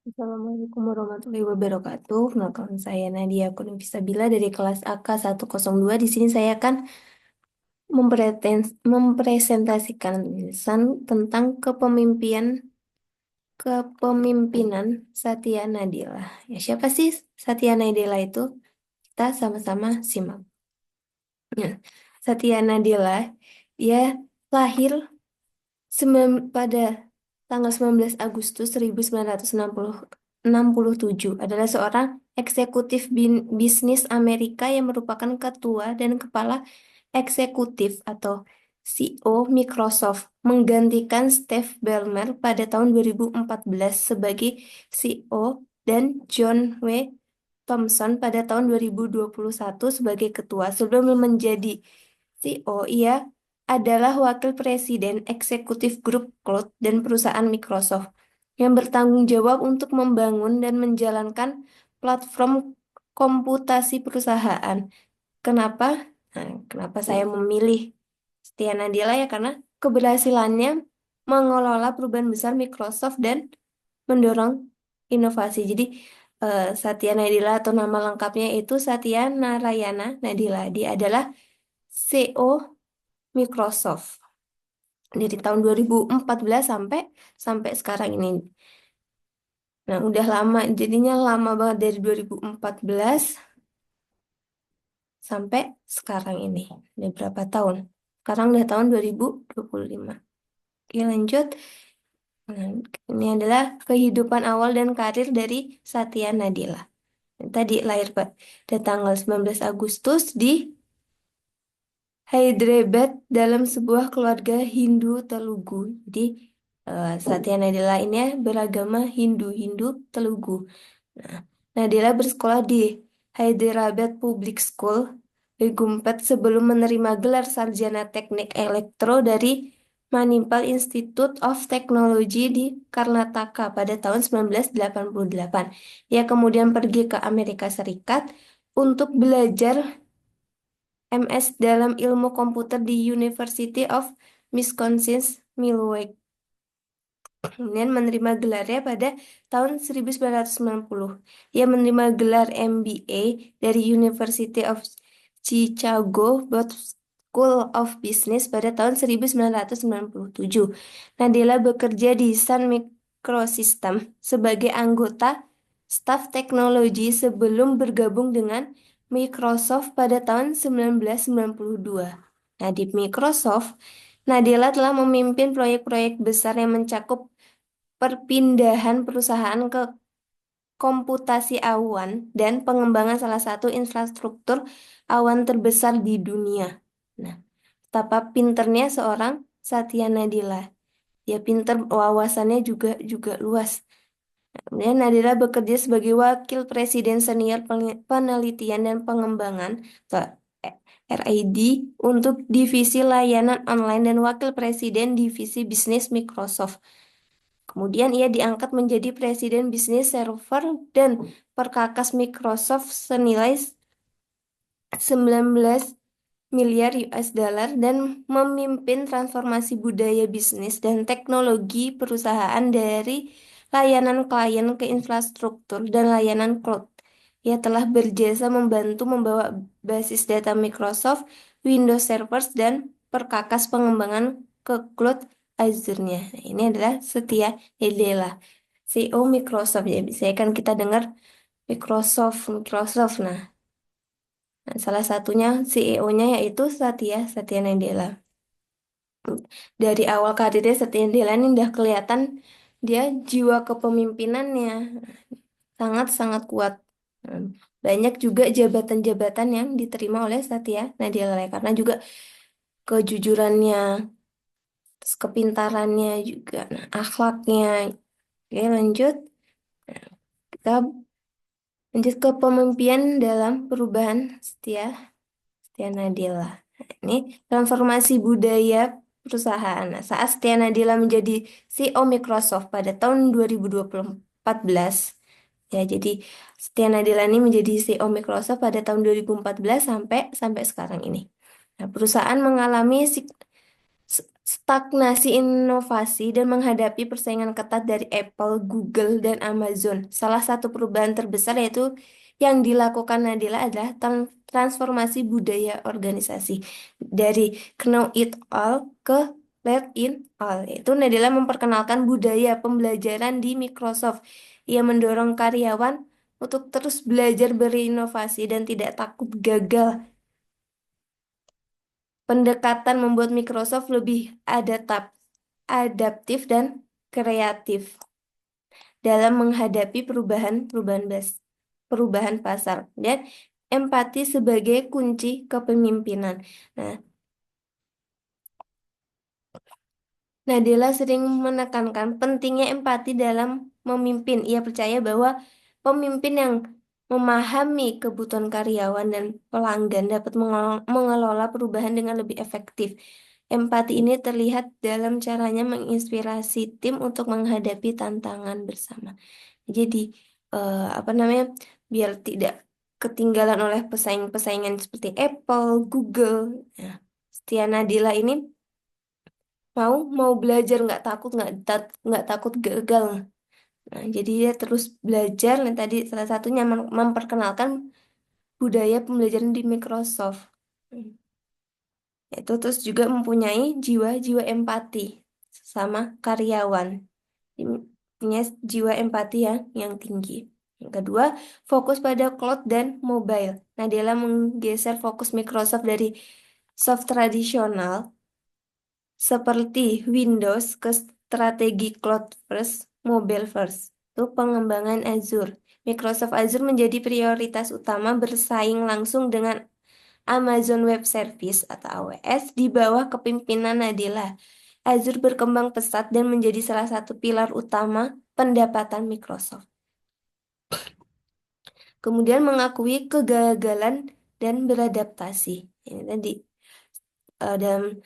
Assalamualaikum warahmatullahi wabarakatuh. Perkenalkan saya Nadia Kurniawisabila dari kelas AK 102. Di sini saya akan mempresentasikan tulisan tentang kepemimpinan Satya Nadella. Ya, siapa sih Satya Nadella itu? Kita sama-sama simak. Ya, Satya Nadella, dia lahir pada tanggal 19 Agustus 1967 adalah seorang eksekutif bisnis Amerika yang merupakan ketua dan kepala eksekutif atau CEO Microsoft, menggantikan Steve Ballmer pada tahun 2014 sebagai CEO dan John W. Thompson pada tahun 2021 sebagai ketua. Sebelum menjadi CEO, ia adalah wakil presiden eksekutif grup Cloud dan perusahaan Microsoft yang bertanggung jawab untuk membangun dan menjalankan platform komputasi perusahaan. Kenapa? Kenapa saya memilih Setia Nadella ya karena keberhasilannya mengelola perubahan besar Microsoft dan mendorong inovasi. Jadi Satya Nadella atau nama lengkapnya itu Satya Narayana Nadella. Dia adalah CEO Microsoft dari tahun 2014 sampai sampai sekarang ini. Nah, udah lama, jadinya lama banget dari 2014 sampai sekarang ini. Udah berapa tahun? Sekarang udah tahun 2025. Oke, lanjut. Nah, ini adalah kehidupan awal dan karir dari Satya Nadella. Tadi lahir pada tanggal 19 Agustus di Hyderabad dalam sebuah keluarga Hindu Telugu. Jadi Satya Nadella ini beragama Hindu Telugu. Nah, Nadella bersekolah di Hyderabad Public School, Begumpet sebelum menerima gelar sarjana teknik elektro dari Manipal Institute of Technology di Karnataka pada tahun 1988. Ia kemudian pergi ke Amerika Serikat untuk belajar MS dalam ilmu komputer di University of Wisconsin, Milwaukee. Kemudian menerima gelarnya pada tahun 1990. Ia menerima gelar MBA dari University of Chicago Booth School of Business pada tahun 1997. Nadella bekerja di Sun Microsystem sebagai anggota staf teknologi sebelum bergabung dengan Microsoft pada tahun 1992. Nah, di Microsoft, Nadella telah memimpin proyek-proyek besar yang mencakup perpindahan perusahaan ke komputasi awan dan pengembangan salah satu infrastruktur awan terbesar di dunia. Nah, betapa pinternya seorang Satya Nadella. Dia pinter, wawasannya juga luas. Kemudian Nadella bekerja sebagai Wakil Presiden Senior Penelitian dan Pengembangan atau RID untuk Divisi Layanan Online dan Wakil Presiden Divisi Bisnis Microsoft. Kemudian ia diangkat menjadi Presiden Bisnis Server dan Perkakas Microsoft senilai 19 miliar US dollar dan memimpin transformasi budaya bisnis dan teknologi perusahaan dari layanan klien ke infrastruktur dan layanan cloud. Ia telah berjasa membantu membawa basis data Microsoft, Windows Servers, dan perkakas pengembangan ke cloud Azure-nya. Nah, ini adalah Satya Nadella, CEO Microsoft. Ya, biasanya kan kita dengar Microsoft. Nah, salah satunya CEO-nya yaitu Satya Nadella. Dari awal karirnya Satya Nadella ini udah kelihatan dia jiwa kepemimpinannya sangat-sangat kuat. Hmm, Banyak juga jabatan-jabatan yang diterima oleh Satya Nadella karena juga kejujurannya, terus kepintarannya juga, nah, akhlaknya. Oke, lanjut. Kita lanjut ke pemimpinan dalam perubahan Setia Nadella. Nah, ini transformasi budaya perusahaan. Nah, saat Setia Nadella menjadi CEO Microsoft pada tahun 2014, ya jadi Setia Nadella ini menjadi CEO Microsoft pada tahun 2014 sampai sampai sekarang ini. Nah, perusahaan mengalami stagnasi inovasi dan menghadapi persaingan ketat dari Apple, Google, dan Amazon. Salah satu perubahan terbesar yaitu yang dilakukan Nadila adalah transformasi budaya organisasi dari know it all ke let in all. Yaitu Nadila memperkenalkan budaya pembelajaran di Microsoft. Ia mendorong karyawan untuk terus belajar berinovasi dan tidak takut gagal. Pendekatan membuat Microsoft lebih adaptif dan kreatif dalam menghadapi perubahan pasar dan empati sebagai kunci kepemimpinan. Nah, Nadila sering menekankan pentingnya empati dalam memimpin. Ia percaya bahwa pemimpin yang memahami kebutuhan karyawan dan pelanggan dapat mengelola perubahan dengan lebih efektif. Empati ini terlihat dalam caranya menginspirasi tim untuk menghadapi tantangan bersama. Jadi, apa namanya, biar tidak ketinggalan oleh pesaing-pesaingan seperti Apple, Google. Nah, Setia Nadila ini mau belajar nggak takut gagal. Nah, jadi dia terus belajar. Dan tadi salah satunya memperkenalkan budaya pembelajaran di Microsoft. Itu terus juga mempunyai jiwa-jiwa empati sama karyawan. Punya jiwa empati yang tinggi. Yang kedua, fokus pada cloud dan mobile. Nadella menggeser fokus Microsoft dari soft tradisional seperti Windows ke strategi cloud first, mobile first. Itu pengembangan Azure. Microsoft Azure menjadi prioritas utama bersaing langsung dengan Amazon Web Service atau AWS di bawah kepemimpinan Nadella. Azure berkembang pesat dan menjadi salah satu pilar utama pendapatan Microsoft. Kemudian mengakui kegagalan dan beradaptasi. Ini tadi dalam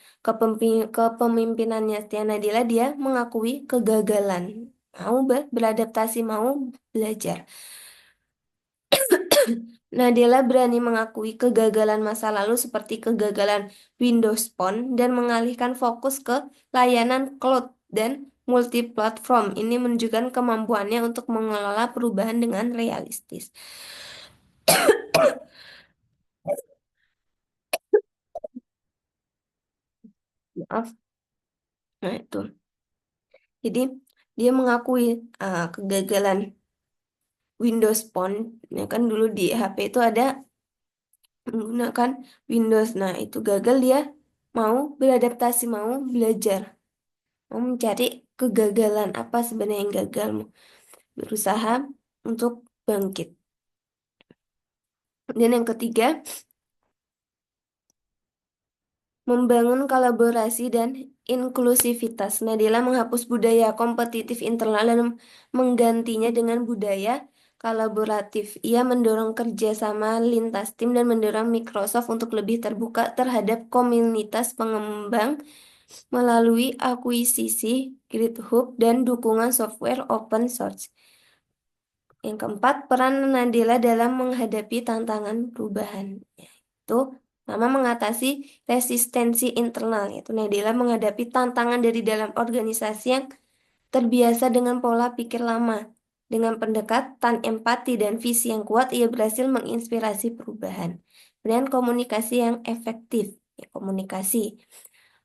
kepemimpinannya Setia Nadila dia mengakui kegagalan, mau beradaptasi, mau belajar. Nadella berani mengakui kegagalan masa lalu seperti kegagalan Windows Phone dan mengalihkan fokus ke layanan cloud dan multiplatform. Ini menunjukkan kemampuannya untuk mengelola perubahan dengan realistis. Maaf. Nah, itu. Jadi, dia mengakui kegagalan Windows Phone. Ya kan dulu di HP itu ada menggunakan Windows. Nah, itu gagal dia mau beradaptasi, mau belajar, mau mencari kegagalan apa sebenarnya yang gagal, berusaha untuk bangkit. Dan yang ketiga, membangun kolaborasi dan inklusivitas. Nadila menghapus budaya kompetitif internal dan menggantinya dengan budaya kolaboratif. Ia mendorong kerjasama lintas tim dan mendorong Microsoft untuk lebih terbuka terhadap komunitas pengembang melalui akuisisi GitHub dan dukungan software open source. Yang keempat, peran Nadila dalam menghadapi tantangan perubahan. Itu pertama mengatasi resistensi internal, yaitu Nadila menghadapi tantangan dari dalam organisasi yang terbiasa dengan pola pikir lama. Dengan pendekatan empati dan visi yang kuat, ia berhasil menginspirasi perubahan. Dan komunikasi yang efektif. Ya, komunikasi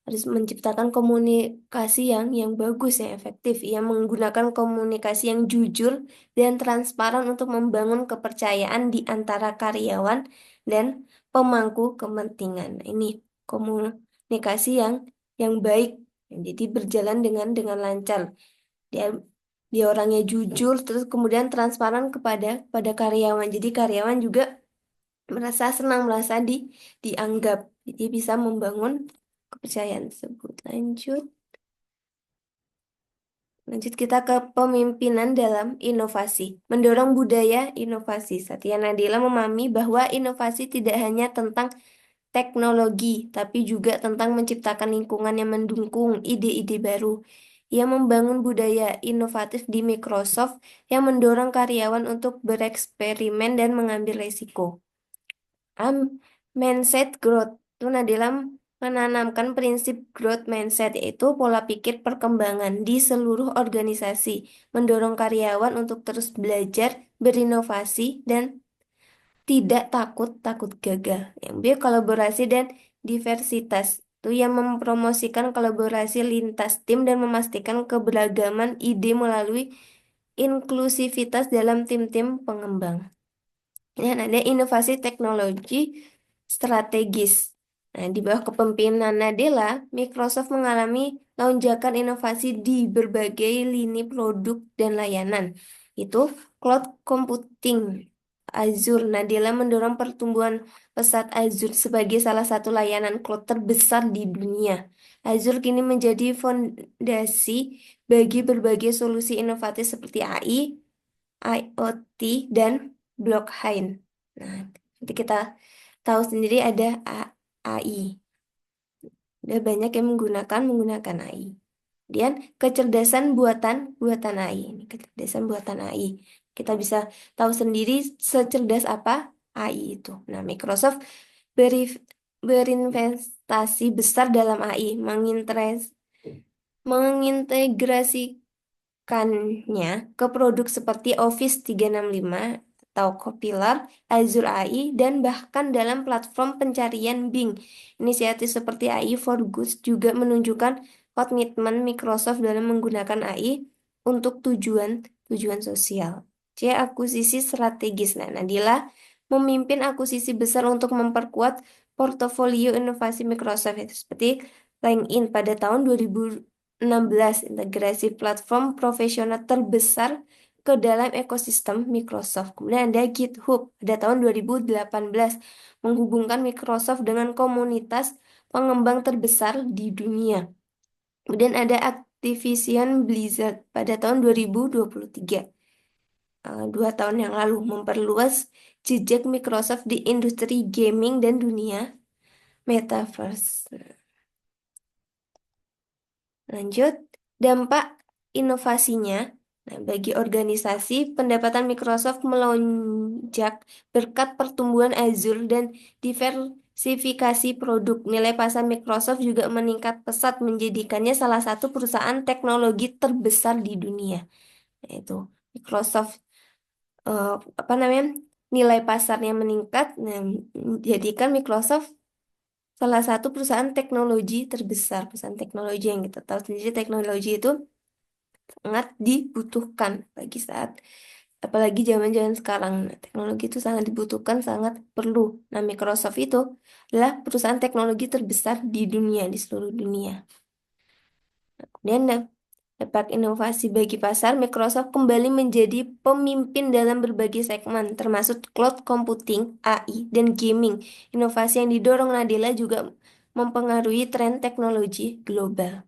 harus menciptakan komunikasi yang bagus, yang efektif. Ia menggunakan komunikasi yang jujur dan transparan untuk membangun kepercayaan di antara karyawan dan pemangku kepentingan. Ini komunikasi yang baik. Jadi berjalan dengan lancar. Dia dia orangnya jujur, terus kemudian transparan kepada karyawan. Jadi karyawan juga merasa senang, merasa dianggap. Jadi bisa membangun kepercayaan tersebut. Lanjut kita ke pemimpinan dalam inovasi. Mendorong budaya inovasi. Satya Nadella memahami bahwa inovasi tidak hanya tentang teknologi, tapi juga tentang menciptakan lingkungan yang mendukung ide-ide baru. Ia membangun budaya inovatif di Microsoft yang mendorong karyawan untuk bereksperimen dan mengambil resiko. Mindset growth. Itu Nadila menanamkan prinsip growth mindset, yaitu pola pikir perkembangan di seluruh organisasi, mendorong karyawan untuk terus belajar, berinovasi, dan tidak takut gagal. Yang B, kolaborasi dan diversitas. Itu yang mempromosikan kolaborasi lintas tim dan memastikan keberagaman ide melalui inklusivitas dalam tim-tim pengembang. Dan ada inovasi teknologi strategis. Nah, di bawah kepemimpinan Nadella, Microsoft mengalami lonjakan inovasi di berbagai lini produk dan layanan. Itu cloud computing, Azure. Nadella mendorong pertumbuhan pesat Azure sebagai salah satu layanan cloud terbesar di dunia. Azure kini menjadi fondasi bagi berbagai solusi inovatif seperti AI, IoT, dan blockchain. Nah, nanti kita tahu sendiri ada AI. Udah banyak yang menggunakan AI. Kemudian kecerdasan buatan buatan AI. Ini kecerdasan buatan AI. Kita bisa tahu sendiri secerdas apa AI itu. Nah, Microsoft berinvestasi besar dalam AI, mengintegrasikannya ke produk seperti Office 365 atau Copilot, Azure AI, dan bahkan dalam platform pencarian Bing. Inisiatif seperti AI for Good juga menunjukkan komitmen Microsoft dalam menggunakan AI untuk tujuan sosial. C. Akuisisi strategis. Nah, Nadila memimpin akuisisi besar untuk memperkuat portofolio inovasi Microsoft, itu seperti LinkedIn pada tahun 2016, integrasi platform profesional terbesar ke dalam ekosistem Microsoft. Kemudian ada GitHub pada tahun 2018, menghubungkan Microsoft dengan komunitas pengembang terbesar di dunia. Kemudian ada Activision Blizzard pada tahun 2023, 2 tahun yang lalu, memperluas jejak Microsoft di industri gaming dan dunia metaverse. Lanjut, dampak inovasinya. Nah, bagi organisasi, pendapatan Microsoft melonjak berkat pertumbuhan Azure dan diversifikasi produk. Nilai pasar Microsoft juga meningkat pesat, menjadikannya salah satu perusahaan teknologi terbesar di dunia. Yaitu Microsoft, eh, apa namanya? Nilai pasarnya meningkat, nah, menjadikan Microsoft salah satu perusahaan teknologi terbesar. Perusahaan teknologi yang kita tahu sendiri, teknologi itu sangat dibutuhkan bagi saat, apalagi zaman-zaman sekarang. Nah, teknologi itu sangat dibutuhkan, sangat perlu. Nah, Microsoft itu adalah perusahaan teknologi terbesar di dunia, di seluruh dunia. Kemudian dapat inovasi bagi pasar, Microsoft kembali menjadi pemimpin dalam berbagai segmen, termasuk cloud computing, AI, dan gaming. Inovasi yang didorong Nadella juga mempengaruhi tren teknologi global.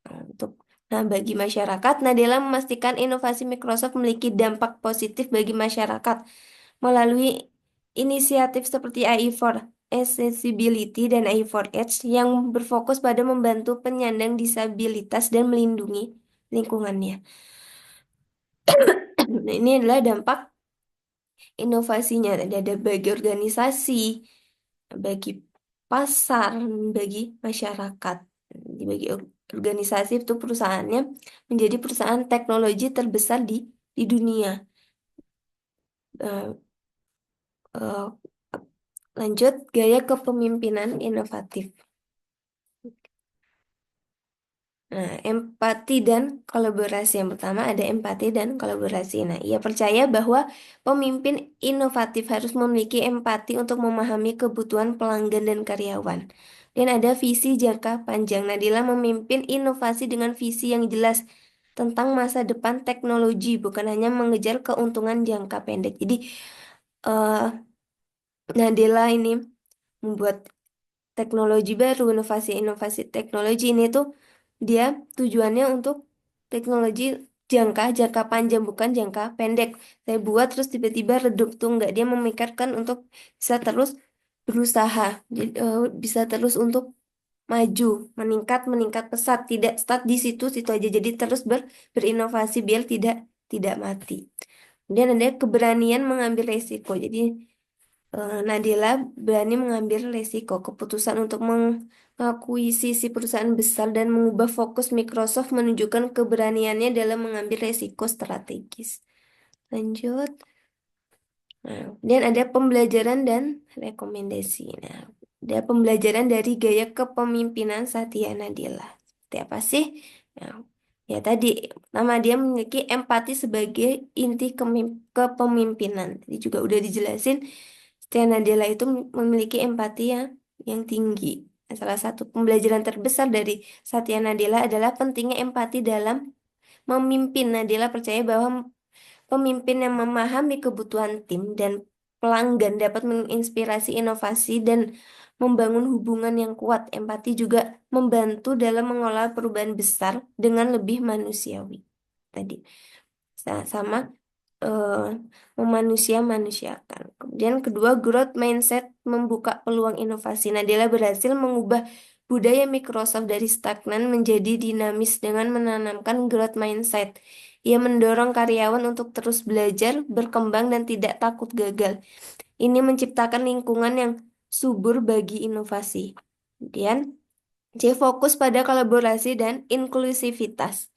Untuk bagi masyarakat, Nadella memastikan inovasi Microsoft memiliki dampak positif bagi masyarakat melalui inisiatif seperti AI for Accessibility dan AI for Edge yang berfokus pada membantu penyandang disabilitas dan melindungi lingkungannya. Nah, ini adalah dampak inovasinya. Ada bagi organisasi, bagi pasar, bagi masyarakat. Bagi organisasi itu perusahaannya menjadi perusahaan teknologi terbesar di dunia. Eh, eh, Lanjut, gaya kepemimpinan inovatif. Nah, empati dan kolaborasi. Yang pertama ada empati dan kolaborasi. Nah, ia percaya bahwa pemimpin inovatif harus memiliki empati untuk memahami kebutuhan pelanggan dan karyawan. Dan ada visi jangka panjang. Nadila memimpin inovasi dengan visi yang jelas tentang masa depan teknologi, bukan hanya mengejar keuntungan jangka pendek. Jadi, eh Nadila ini membuat teknologi baru, inovasi-inovasi teknologi ini tuh dia tujuannya untuk teknologi jangka jangka panjang, bukan jangka pendek. Saya buat terus tiba-tiba redup tuh enggak, dia memikirkan untuk bisa terus berusaha, jadi, bisa terus untuk maju, meningkat meningkat pesat, tidak stuck di situ-situ aja. Jadi terus berinovasi biar tidak mati. Kemudian ada keberanian mengambil resiko. Jadi Nadila berani mengambil resiko, keputusan untuk mengakuisisi perusahaan besar dan mengubah fokus Microsoft menunjukkan keberaniannya dalam mengambil resiko strategis. Lanjut. Nah, dan ada pembelajaran dan rekomendasi. Nah, ada pembelajaran dari gaya kepemimpinan Satya Nadella. Seperti apa sih? Nah, ya tadi, nama dia memiliki empati sebagai inti kepemimpinan. Tadi juga udah dijelasin, Satya Nadella itu memiliki empati yang tinggi. Nah, salah satu pembelajaran terbesar dari Satya Nadella adalah pentingnya empati dalam memimpin. Nadella percaya bahwa pemimpin yang memahami kebutuhan tim dan pelanggan dapat menginspirasi inovasi dan membangun hubungan yang kuat. Empati juga membantu dalam mengolah perubahan besar dengan lebih manusiawi. Tadi sama eh, memanusia-manusiakan. Kemudian kedua, growth mindset membuka peluang inovasi. Nadella berhasil mengubah budaya Microsoft dari stagnan menjadi dinamis dengan menanamkan growth mindset. Ia mendorong karyawan untuk terus belajar, berkembang, dan tidak takut gagal. Ini menciptakan lingkungan yang subur bagi inovasi. Kemudian, C, fokus pada kolaborasi dan inklusivitas.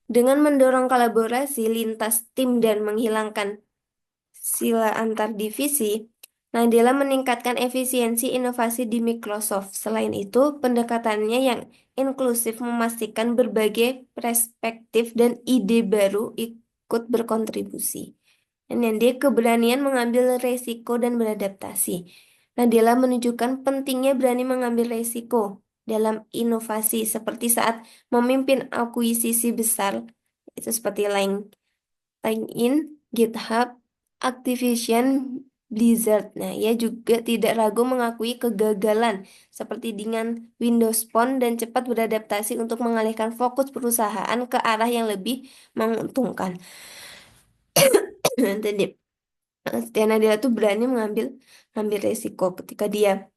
Dengan mendorong kolaborasi lintas tim dan menghilangkan sila antar divisi, Nadella meningkatkan efisiensi inovasi di Microsoft. Selain itu, pendekatannya yang inklusif memastikan berbagai perspektif dan ide baru ikut berkontribusi. Dan yang dia keberanian mengambil resiko dan beradaptasi. Nadella menunjukkan pentingnya berani mengambil resiko dalam inovasi seperti saat memimpin akuisisi besar, itu seperti LinkedIn, GitHub, Activision, Blizzard. Nah, ia juga tidak ragu mengakui kegagalan seperti dengan Windows Phone dan cepat beradaptasi untuk mengalihkan fokus perusahaan ke arah yang lebih menguntungkan. Tadi Stiana Nadella tuh berani mengambil resiko ketika dia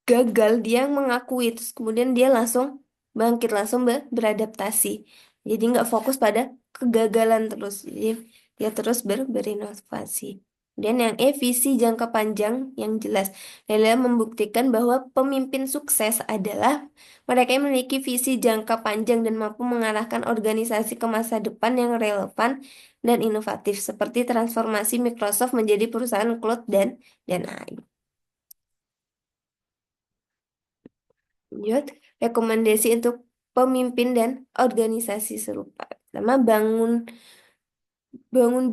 gagal, dia mengakui terus kemudian dia langsung bangkit, langsung beradaptasi. Jadi nggak fokus pada kegagalan terus. Jadi dia terus berinovasi. Dan yang visi jangka panjang yang jelas adalah membuktikan bahwa pemimpin sukses adalah mereka yang memiliki visi jangka panjang dan mampu mengarahkan organisasi ke masa depan yang relevan dan inovatif seperti transformasi Microsoft menjadi perusahaan cloud dan AI. Lanjut, rekomendasi untuk pemimpin dan organisasi serupa. Pertama, bangun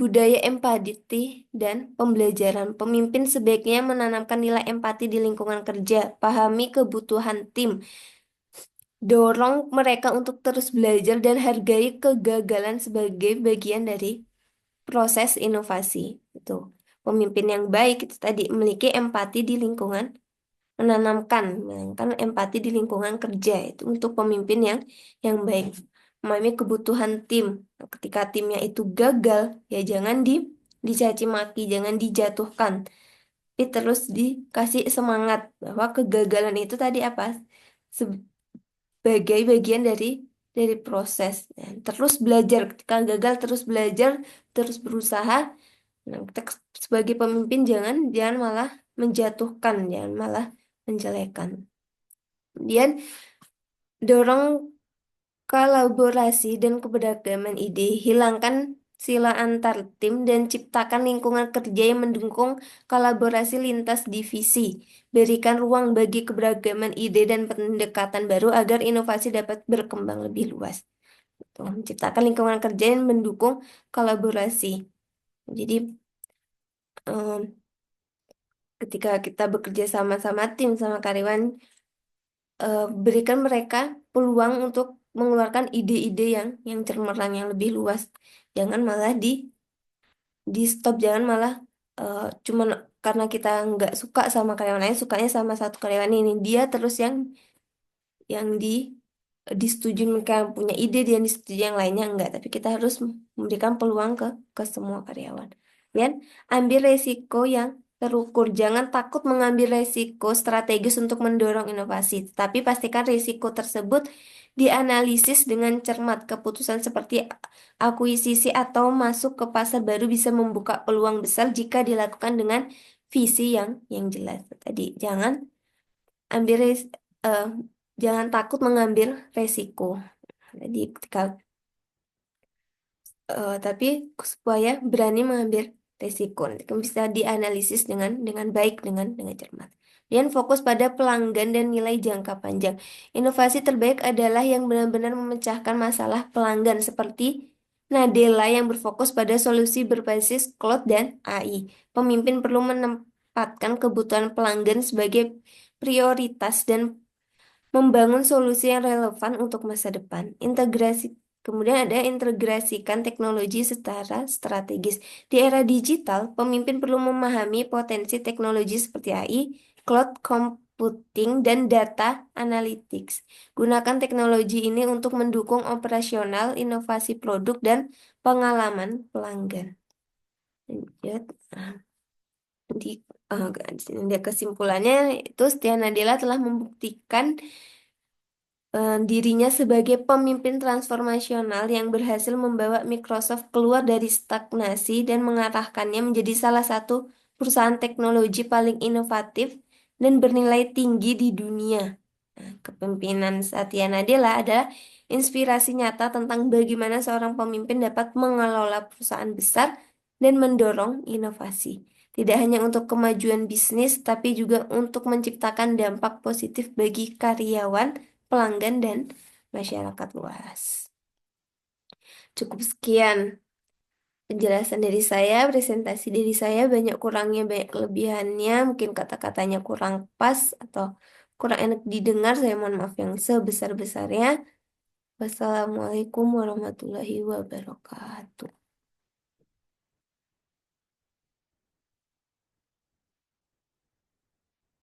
budaya empati dan pembelajaran. Pemimpin sebaiknya menanamkan nilai empati di lingkungan kerja, pahami kebutuhan tim, dorong mereka untuk terus belajar dan hargai kegagalan sebagai bagian dari proses inovasi. Itu. Pemimpin yang baik itu tadi memiliki empati di lingkungan, menanamkan empati di lingkungan kerja itu untuk pemimpin yang baik, memahami kebutuhan tim. Nah, ketika timnya itu gagal, ya jangan dicaci maki, jangan dijatuhkan, tapi terus dikasih semangat bahwa kegagalan itu tadi apa? Sebagai bagian dari proses. Dan terus belajar, ketika gagal terus belajar, terus berusaha. Nah, kita sebagai pemimpin jangan malah menjatuhkan, jangan malah menjelekan. Kemudian dorong kolaborasi dan keberagaman ide, hilangkan sila antar tim dan ciptakan lingkungan kerja yang mendukung kolaborasi lintas divisi. Berikan ruang bagi keberagaman ide dan pendekatan baru agar inovasi dapat berkembang lebih luas. Tuh, menciptakan lingkungan kerja yang mendukung kolaborasi. Jadi em, ketika kita bekerja sama-sama tim sama karyawan, berikan mereka peluang untuk mengeluarkan ide-ide yang cemerlang, yang lebih luas. Jangan malah di stop, jangan malah cuman karena kita nggak suka sama karyawan lain, sukanya sama satu karyawan ini, dia terus yang disetujui, mereka punya ide, dia disetujui yang lainnya enggak. Tapi kita harus memberikan peluang ke semua karyawan. Dan ambil resiko yang terukur. Jangan takut mengambil resiko strategis untuk mendorong inovasi. Tapi pastikan risiko tersebut dianalisis dengan cermat. Keputusan seperti akuisisi atau masuk ke pasar baru bisa membuka peluang besar jika dilakukan dengan visi yang jelas. Tadi jangan ambil eh, jangan takut mengambil resiko. Jadi ketika tapi supaya berani mengambil resiko, nanti kan bisa dianalisis dengan baik dengan cermat. Dan fokus pada pelanggan dan nilai jangka panjang. Inovasi terbaik adalah yang benar-benar memecahkan masalah pelanggan seperti Nadella yang berfokus pada solusi berbasis cloud dan AI. Pemimpin perlu menempatkan kebutuhan pelanggan sebagai prioritas dan membangun solusi yang relevan untuk masa depan. Kemudian ada integrasikan teknologi secara strategis. Di era digital, pemimpin perlu memahami potensi teknologi seperti AI, cloud computing, dan data analytics. Gunakan teknologi ini untuk mendukung operasional, inovasi produk, dan pengalaman pelanggan. Lanjut. Nah, di, kesimpulannya itu Setia Nadella telah membuktikan dirinya sebagai pemimpin transformasional yang berhasil membawa Microsoft keluar dari stagnasi dan mengarahkannya menjadi salah satu perusahaan teknologi paling inovatif dan bernilai tinggi di dunia. Nah, kepemimpinan Satya Nadella adalah inspirasi nyata tentang bagaimana seorang pemimpin dapat mengelola perusahaan besar dan mendorong inovasi. Tidak hanya untuk kemajuan bisnis, tapi juga untuk menciptakan dampak positif bagi karyawan, pelanggan, dan masyarakat luas. Cukup sekian penjelasan dari saya, presentasi dari saya, banyak kurangnya, banyak kelebihannya, mungkin kata-katanya kurang pas atau kurang enak didengar, saya mohon maaf yang sebesar-besarnya. Wassalamualaikum warahmatullahi wabarakatuh.